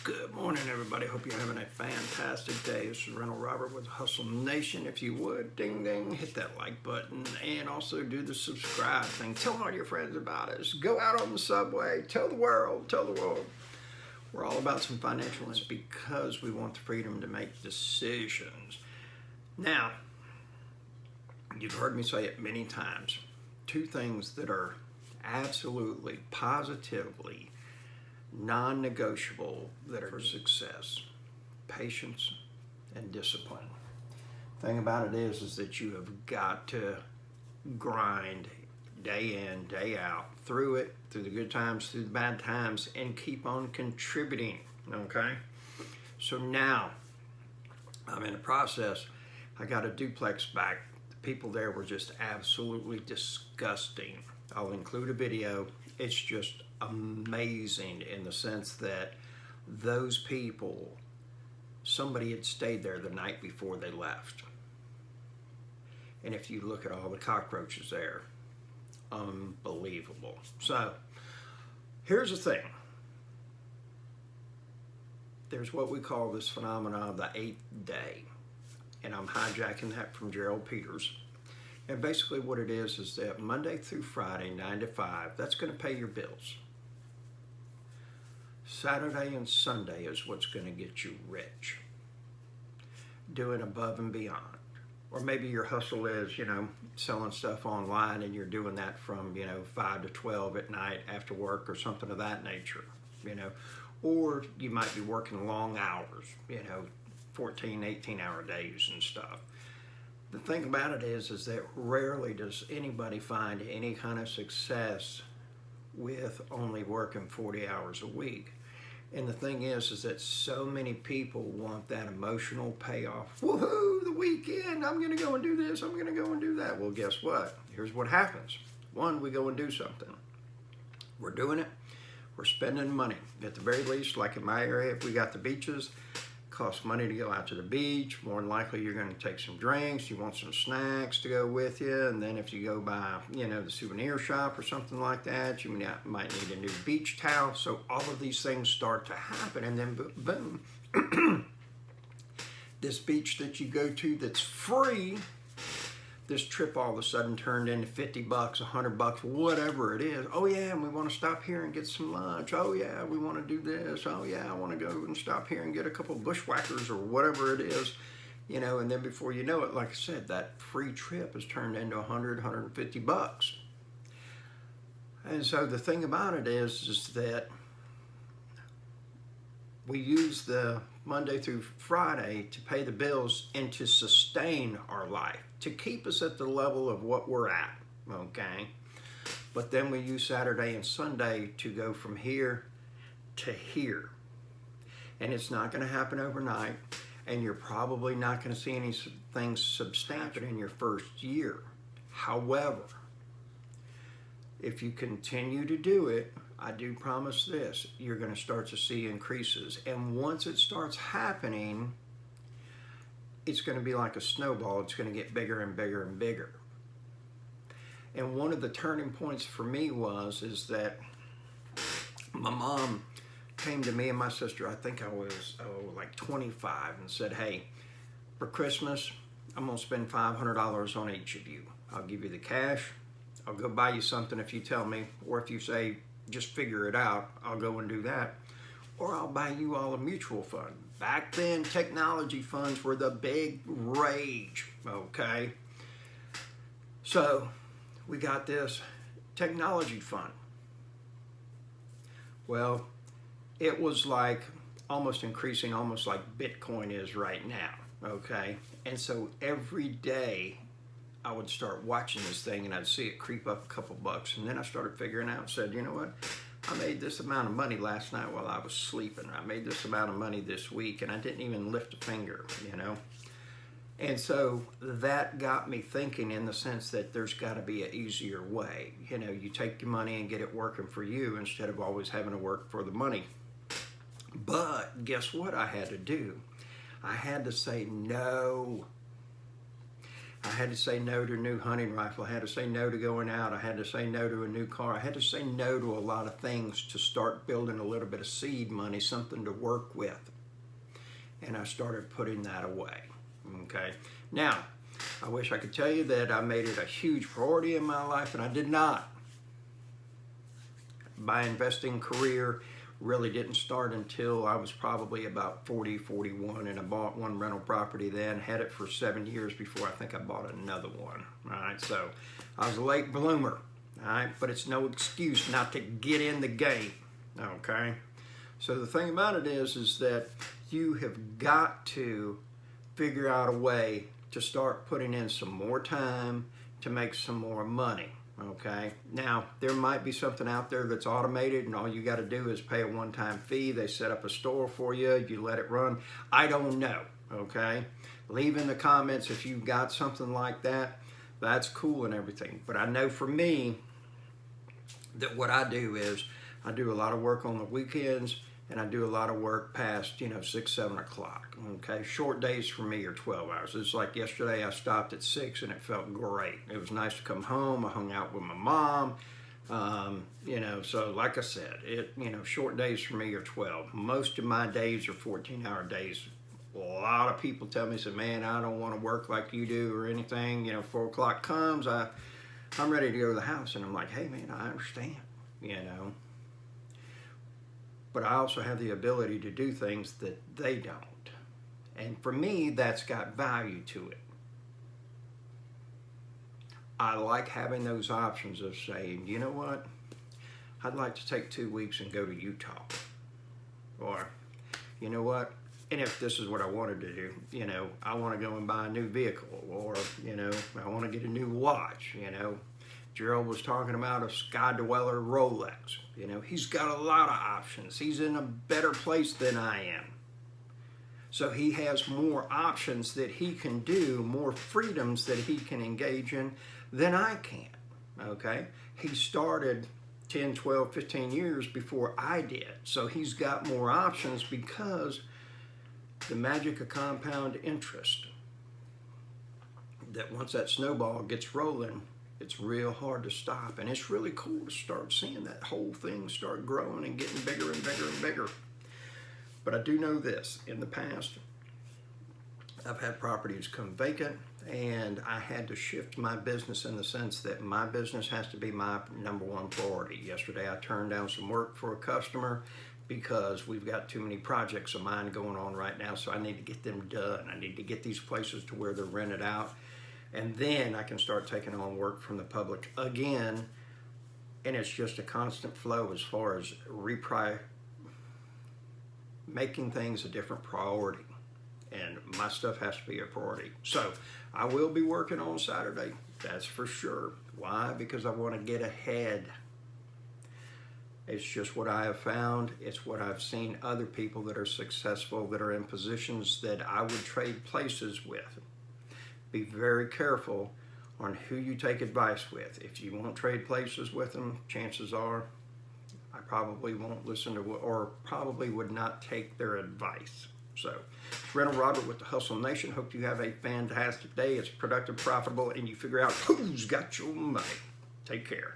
Good morning, everybody. Hope you're having a fantastic day. This is Rental Robert with Hustle Nation. If you would, ding ding, hit that like button and also do the subscribe thing. Tell all your friends about us. Go out on the subway. Tell the world. Tell the world. We're all about some financial because we want the freedom to make decisions. Now, you've heard me say it many times. Two things that are absolutely, positively non-negotiable that are for success: patience and discipline. Thing about it is that you have got to grind day in, day out, through it, through the good times, through the bad times, and keep on contributing, okay? So now, I'm in the process. I got a duplex back. The people there were just absolutely disgusting. I'll include a video. It's just amazing in the sense that those people, somebody had stayed there the night before they left. And if you look at all the cockroaches there, unbelievable. So here's the thing. There's what we call this phenomenon of the 8th day. And I'm hijacking that from Gerald Peters. And basically what it is that Monday through Friday, 9 to 5, that's going to pay your bills. Saturday and Sunday is what's going to get you rich. Doing above and beyond. Or maybe your hustle is, selling stuff online and you're doing that from, 5 to 12 at night after work or something of that nature, Or you might be working long hours, 14, 18-hour days and stuff. The thing about it is that rarely does anybody find any kind of success with only working 40 hours a week. And the thing is that so many people want that emotional payoff. Woohoo, the weekend, I'm gonna go and do this, I'm gonna go and do that. Well, guess what? Here's what happens. One, we go and do something. We're doing it, we're spending money. At the very least, like in my area, if we got the beaches, costs money to go out to the beach. More than likely you're going to take some drinks, you want some snacks to go with you, and then if you go by the souvenir shop or something like that, you might need a new beach towel. So all of these things start to happen, and then boom, this beach that you go to that's free, this trip all of a sudden turned into $50, $100, whatever it is. Oh yeah, and we want to stop here and get some lunch. Oh yeah, we want to do this. Oh yeah, I want to go and stop here and get a couple of bushwhackers or whatever it is, and then before you know it, like I said, that free trip has turned into $100, $150. And so the thing about it is that we use the Monday through Friday to pay the bills and to sustain our life, to keep us at the level of what we're at, okay? But then we use Saturday and Sunday to go from here to here. And it's not going to happen overnight, and you're probably not going to see anything substantial in your first year. However, if you continue to do it, I do promise this, you're going to start to see increases. And once it starts happening, it's going to be like a snowball. It's going to get bigger and bigger and bigger. And one of the turning points for me is that my mom came to me and my sister, I think I was like 25, and said, hey, for Christmas, I'm going to spend $500 on each of you. I'll give you the cash. I'll go buy you something if you tell me, or if you say, just figure it out, I'll go and do that. Or I'll buy you all a mutual fund. Back then, technology funds were the big rage, okay? So we got this technology fund. Well, it was like almost increasing, almost like Bitcoin is right now, okay? And so every day I would start watching this thing and I'd see it creep up a couple bucks. And then I started figuring out and said, you know what? I made this amount of money last night while I was sleeping. I made this amount of money this week and I didn't even lift a finger, And so that got me thinking in the sense that there's got to be an easier way. You take your money and get it working for you instead of always having to work for the money. But guess what I had to do? I had to say no. I had to say no to a new hunting rifle. I had to say no to going out. I had to say no to a new car. I had to say no to a lot of things to start building a little bit of seed money, something to work with. And I started putting that away. Okay. Now, I wish I could tell you that I made it a huge priority in my life, and I did not. My investing career really didn't start until I was probably about 40, 41, and I bought one rental property then, had it for 7 years before I think I bought another one. All right, so I was a late bloomer, all right, but it's no excuse not to get in the game, okay? So the thing about it is that you have got to figure out a way to start putting in some more time to make some more money. Okay, now there might be something out there that's automated and all you got to do is pay a one-time fee. They set up a store for you, you let it run. I don't know, okay? Leave in the comments if you've got something like that. That's cool and everything. But I know for me that what I do is I do a lot of work on the weekends and I do a lot of work past, 6, 7 o'clock, okay? Short days for me are 12 hours. It's like yesterday I stopped at 6 and it felt great. It was nice to come home. I hung out with my mom, so like I said, short days for me are 12. Most of my days are 14-hour days. A lot of people tell me, man, I don't want to work like you do or anything. 4 o'clock comes, I'm ready to go to the house. And I'm like, hey, man, I understand, But I also have the ability to do things that they don't. And for me, that's got value to it. I like having those options of saying, you know what? I'd like to take 2 weeks and go to Utah. Or, you know what? And if this is what I wanted to do, I want to go and buy a new vehicle. Or, I want to get a new watch, Gerald was talking about a Sky Dweller Rolex. He's got a lot of options. He's in a better place than I am. So he has more options that he can do, more freedoms that he can engage in than I can, okay? He started 10, 12, 15 years before I did. So he's got more options because the magic of compound interest, that once that snowball gets rolling, it's real hard to stop, and it's really cool to start seeing that whole thing start growing and getting bigger and bigger and bigger. But I do know this, in the past, I've had properties come vacant, and I had to shift my business in the sense that my business has to be my number one priority. Yesterday, I turned down some work for a customer because we've got too many projects of mine going on right now, so I need to get them done. I need to get these places to where they're rented out. And then I can start taking on work from the public again. And it's just a constant flow as far as making things a different priority. And my stuff has to be a priority. So I will be working on Saturday, that's for sure. Why? Because I want to get ahead. It's just what I have found. It's what I've seen other people that are successful, that are in positions that I would trade places with. Be very careful on who you take advice with. If you won't trade places with them, chances are I probably won't listen to or probably would not take their advice. So, it's Rental Robert with the Hustle Nation. Hope you have a fantastic day. It's productive, profitable, and you figure out who's got your money. Take care.